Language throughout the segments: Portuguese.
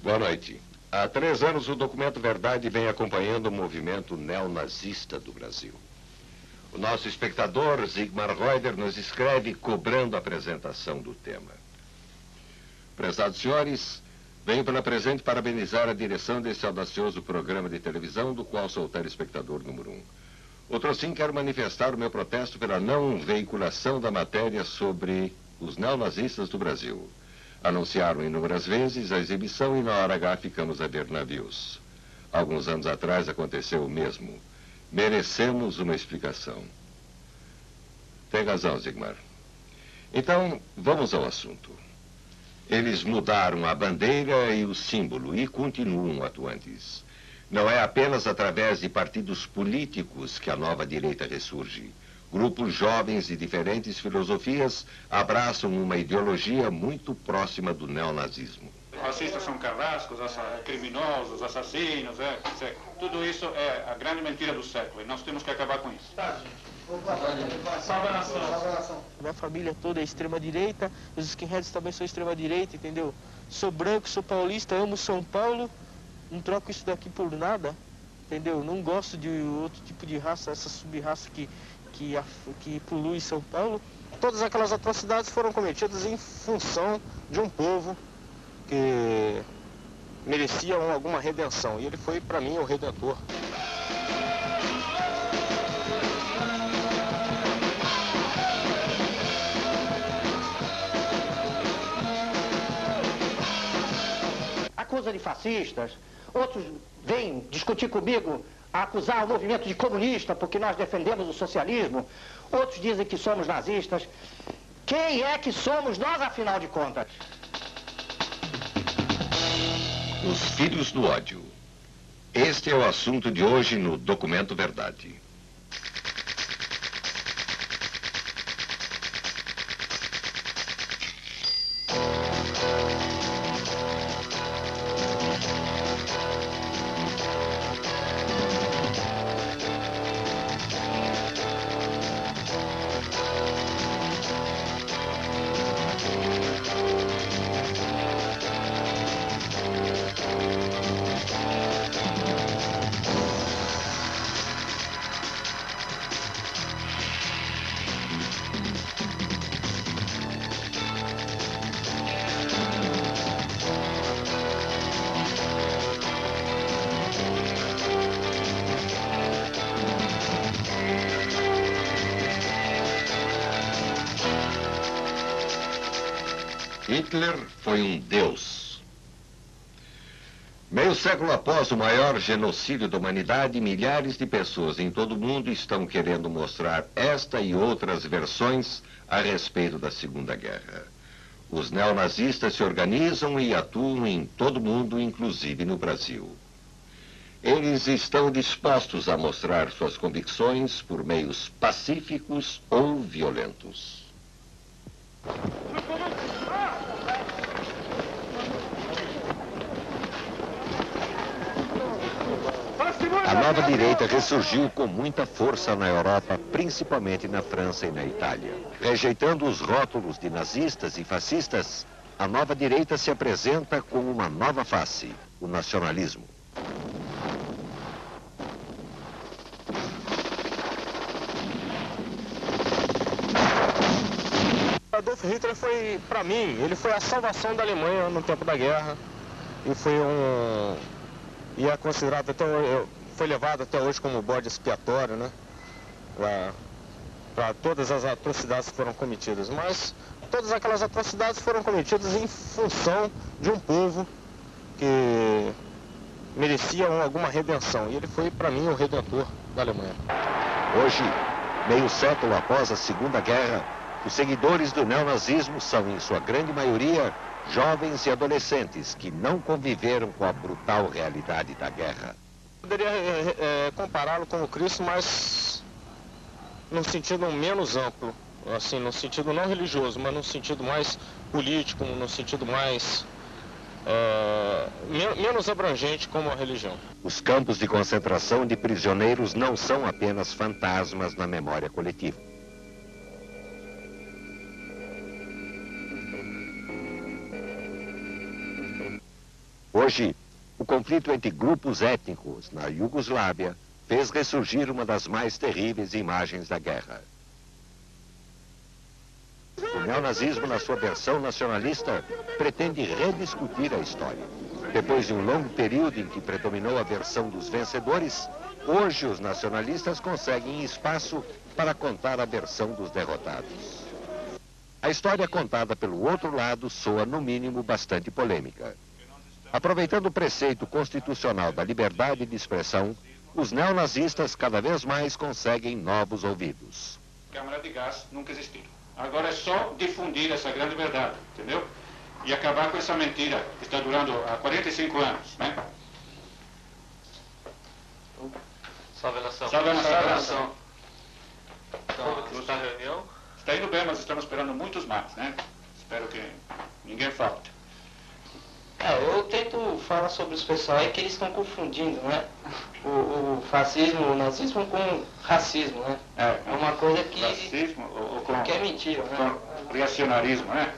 Boa noite. Há 3 anos, o Documento Verdade vem acompanhando o movimento neonazista do Brasil. O nosso espectador, Zygmar Reuter, nos escreve cobrando a apresentação do tema. Prezados senhores, venho pela presente parabenizar a direção desse audacioso programa de televisão, do qual sou o telespectador número 1. Outro assim, quero manifestar o meu protesto pela não veiculação da matéria sobre os neonazistas do Brasil. Anunciaram inúmeras vezes a exibição e na hora H ficamos a ver navios. Alguns anos atrás aconteceu o mesmo. Merecemos uma explicação. Tem razão, Zygmar. Então, vamos ao assunto. Eles mudaram a bandeira e o símbolo e continuam atuantes. Não é apenas através de partidos políticos que a nova direita ressurge. Grupos jovens de diferentes filosofias abraçam uma ideologia muito próxima do neonazismo. Fascistas são carrascos, criminosos, assassinos, tudo isso é a grande mentira do século e nós temos que acabar com isso. Tá, gente. Salvação. Minha família toda é extrema-direita, os skinheads também são extrema-direita, entendeu? Sou branco, sou paulista, amo São Paulo, não troco isso daqui por nada, entendeu? Não gosto de outro tipo de raça, essa sub-raça que polui São Paulo. Todas aquelas atrocidades foram cometidas em função de um povo que merecia alguma redenção. E ele foi, para mim, o redentor. Acusa de fascistas, outros vêm discutir comigo, a acusar o movimento de comunista porque nós defendemos o socialismo. Outros dizem que somos nazistas. Quem é que somos nós, afinal de contas? Os filhos do ódio. Este é o assunto de hoje no Documento Verdade. Hitler foi um deus. Meio século após o maior genocídio da humanidade, milhares de pessoas em todo o mundo estão querendo mostrar esta e outras versões a respeito da Segunda Guerra. Os neonazistas se organizam e atuam em todo o mundo, inclusive no Brasil. Eles estão dispostos a mostrar suas convicções por meios pacíficos ou violentos. A nova direita ressurgiu com muita força na Europa, principalmente na França e na Itália. Rejeitando os rótulos de nazistas e fascistas, a nova direita se apresenta com uma nova face, o nacionalismo. Adolf Hitler foi, para mim, ele foi a salvação da Alemanha no tempo da guerra. E foi e é considerado, foi levado até hoje como bode expiatório, né? Para todas as atrocidades que foram cometidas. Mas todas aquelas atrocidades foram cometidas em função de um povo que merecia alguma redenção. E ele foi, para mim, o redentor da Alemanha. Hoje, meio século após a Segunda Guerra, os seguidores do neonazismo são, em sua grande maioria, jovens e adolescentes que não conviveram com a brutal realidade da guerra. Poderia compará-lo com o Cristo, mas num sentido menos amplo, assim, no sentido não religioso, mas num sentido mais político, no sentido mais menos abrangente como a religião. Os campos de concentração de prisioneiros não são apenas fantasmas na memória coletiva. Hoje, o conflito entre grupos étnicos na Iugoslávia fez ressurgir uma das mais terríveis imagens da guerra. O neonazismo, na sua versão nacionalista, pretende rediscutir a história. Depois de um longo período em que predominou a versão dos vencedores, hoje os nacionalistas conseguem espaço para contar a versão dos derrotados. A história contada pelo outro lado soa, no mínimo, bastante polêmica. Aproveitando o preceito constitucional da liberdade de expressão, os neonazistas cada vez mais conseguem novos ouvidos. Câmara de gás nunca existiu. Agora é só difundir essa grande verdade, entendeu? E acabar com essa mentira que está durando há 45 anos, né? Salve a nação. Salve a nação. Então, está a reunião? Está indo bem, mas estamos esperando muitos mais, né? Espero que ninguém falte. Eu tento falar sobre os pessoal aí que eles estão confundindo, né? O fascismo, o nazismo com racismo, né? É uma coisa que... Racismo ou com... Que é mentira, né? Com reacionarismo, né?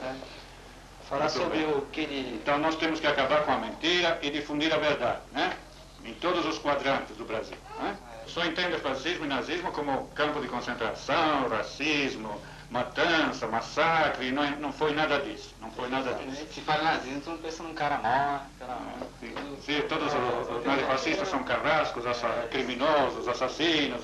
Falar Muito sobre bem. o que ele... Então nós temos que acabar com a mentira e difundir a verdade, né? Em todos os quadrantes do Brasil, né? Só entende fascismo e nazismo como campo de concentração, racismo, matança, massacre, não foi nada disso, não foi nada disso. Se fala nazismo, tu não pensa num cara mau, Sim, todos os nazifascistas são carrascos, criminosos, assassinos,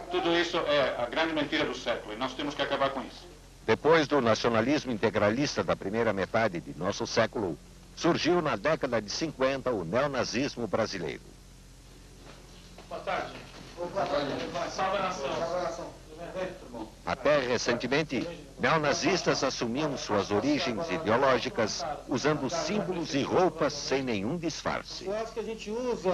tudo isso é a grande mentira do século e nós temos que acabar com isso. Depois do nacionalismo integralista da primeira metade de nosso século, surgiu na década de 50 o neonazismo brasileiro. Boa tarde. Boa tarde. Salve a nação. Até recentemente, neonazistas assumiam suas origens ideológicas usando símbolos e roupas sem nenhum disfarce. A swastika a gente usa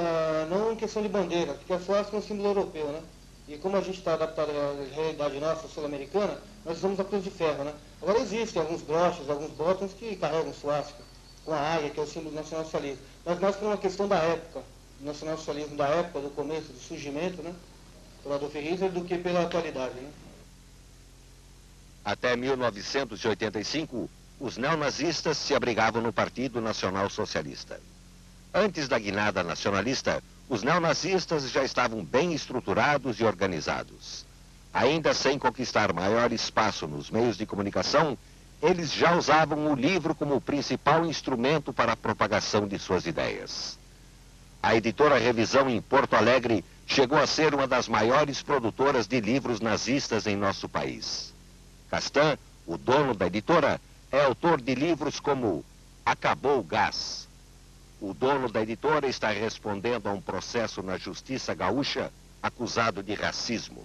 não em questão de bandeira, porque a swastika é um símbolo europeu, né? E como a gente está adaptado à realidade nossa sul-americana, nós usamos a cruz de ferro, né? Agora existem alguns broches, alguns botões que carregam swastika, com a águia, que é o símbolo do nacionalsocialismo. Mas mais por uma questão da época, do nacionalsocialismo da época, do começo, do surgimento, né? Pelo Adolf Hitler, do que pela atualidade, né? Até 1985, os neonazistas se abrigavam no Partido Nacional Socialista. Antes da guinada nacionalista, os neonazistas já estavam bem estruturados e organizados. Ainda sem conquistar maior espaço nos meios de comunicação, eles já usavam o livro como o principal instrumento para a propagação de suas ideias. A editora Revisão em Porto Alegre chegou a ser uma das maiores produtoras de livros nazistas em nosso país. Castan, o dono da editora, é autor de livros como Acabou o Gás. O dono da editora está respondendo a um processo na Justiça Gaúcha acusado de racismo.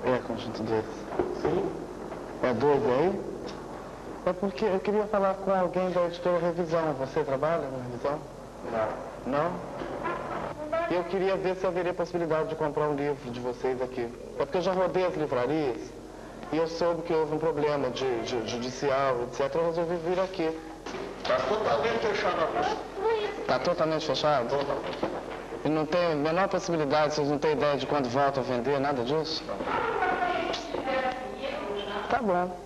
É, conjunto 2. Sim. É 2 aí? É porque eu queria falar com alguém da editora Revisão. Você trabalha na Revisão? Não. Não? E eu queria ver se haveria possibilidade de comprar um livro de vocês aqui. É porque eu já rodei as livrarias e eu soube que houve um problema de judicial, etc. Eu resolvi vir aqui. Está totalmente fechado agora. Está totalmente fechado? E não tem a menor possibilidade, vocês não têm ideia de quando volta a vender, nada disso? Tá bom.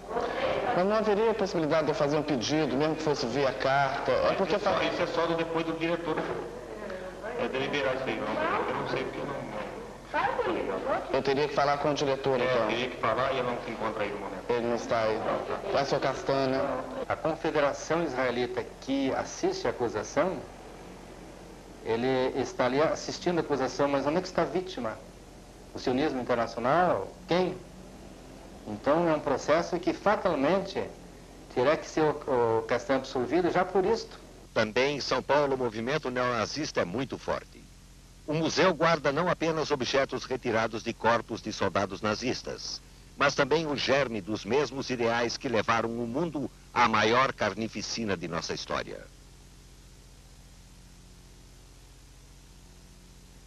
Mas não haveria possibilidade de eu fazer um pedido, mesmo que fosse via carta? É porque isso é só depois do diretor deliberar isso aí, não. Eu não sei porque não. Eu teria que falar com o diretor, então. Eu teria que falar e eu não se encontra aí no momento. Ele não está aí. Vai, seu Castanha. A Confederação Israelita que assiste a acusação, ele está ali assistindo a acusação, mas onde é que está a vítima? O sionismo internacional? Quem? Então é um processo que fatalmente terá que ser o Castanho absolvido já por isto. Também em São Paulo o movimento neonazista é muito forte. O museu guarda não apenas objetos retirados de corpos de soldados nazistas, mas também o germe dos mesmos ideais que levaram o mundo à maior carnificina de nossa história.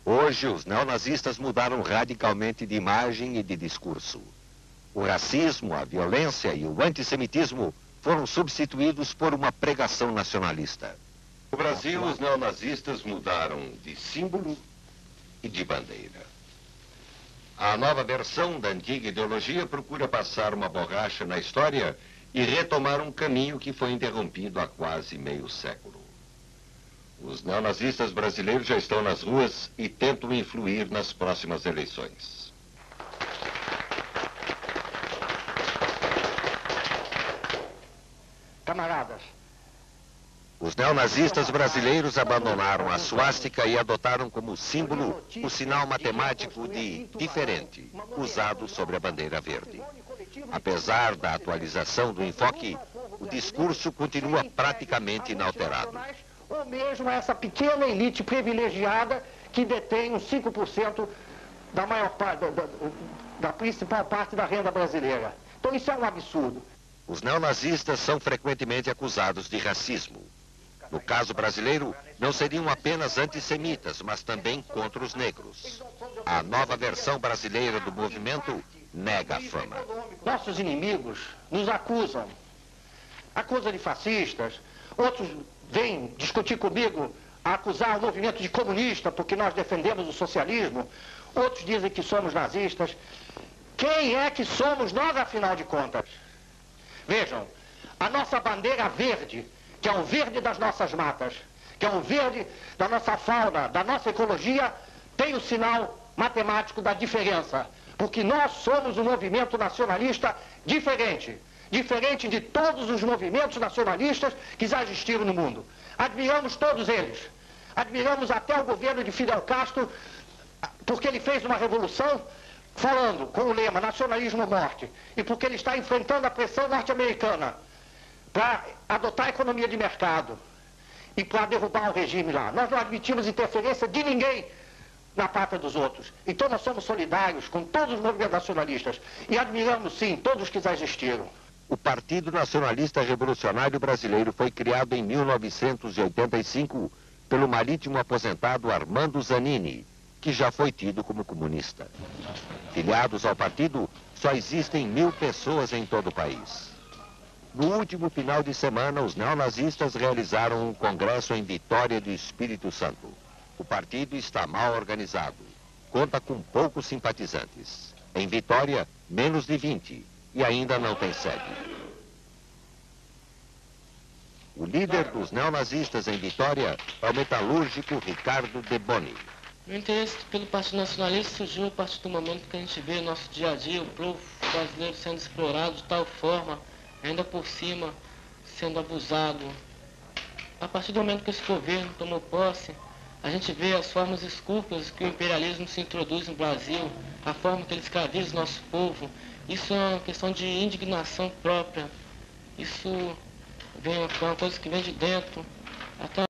Hoje, os neonazistas mudaram radicalmente de imagem e de discurso. O racismo, a violência e o antissemitismo foram substituídos por uma pregação nacionalista. No Brasil, os neonazistas mudaram de símbolo e de bandeira. A nova versão da antiga ideologia procura passar uma borracha na história e retomar um caminho que foi interrompido há quase meio século. Os neonazistas brasileiros já estão nas ruas e tentam influir nas próximas eleições. Camaradas, os neonazistas brasileiros abandonaram a suástica e adotaram como símbolo o sinal matemático de diferente, usado sobre a bandeira verde. Apesar da atualização do enfoque, o discurso continua praticamente inalterado. Ou mesmo essa pequena elite privilegiada que detém uns 5% da maior parte, da principal parte da renda brasileira. Então isso é um absurdo. Os neonazistas são frequentemente acusados de racismo. No caso brasileiro, não seriam apenas antissemitas, mas também contra os negros. A nova versão brasileira do movimento nega a fama. Nossos inimigos nos acusam de fascistas, outros vêm discutir comigo, acusar o movimento de comunista porque nós defendemos o socialismo, outros dizem que somos nazistas. Quem é que somos nós, afinal de contas? Vejam, a nossa bandeira verde, que é o verde das nossas matas, que é o verde da nossa fauna, da nossa ecologia, tem o sinal matemático da diferença. Porque nós somos um movimento nacionalista diferente. Diferente de todos os movimentos nacionalistas que já existiram no mundo. Admiramos todos eles. Admiramos até o governo de Fidel Castro, porque ele fez uma revolução falando com o lema nacionalismo morte. E porque ele está enfrentando a pressão norte-americana para adotar a economia de mercado e para derrubar o regime lá. Nós não admitimos interferência de ninguém na pátria dos outros. Então nós somos solidários com todos os movimentos nacionalistas e admiramos, sim, todos que já existiram. O Partido Nacionalista Revolucionário Brasileiro foi criado em 1985 pelo marítimo aposentado Armando Zanini, que já foi tido como comunista. Filiados ao partido, só existem 1000 pessoas em todo o país. No último final de semana, os neonazistas realizaram um congresso em Vitória do Espírito Santo. O partido está mal organizado, conta com poucos simpatizantes. Em Vitória, menos de 20, e ainda não tem sede. O líder dos neonazistas em Vitória é o metalúrgico Ricardo De Boni. O interesse pelo Partido Nacionalista surgiu a partir do momento que a gente vê no nosso dia a dia o povo brasileiro sendo explorado de tal forma, ainda por cima, sendo abusado. A partir do momento que esse governo tomou posse, a gente vê as formas escrúpulas que o imperialismo se introduz no Brasil, a forma que ele escraviza o nosso povo. Isso é uma questão de indignação própria. Isso é uma coisa que vem de dentro. Até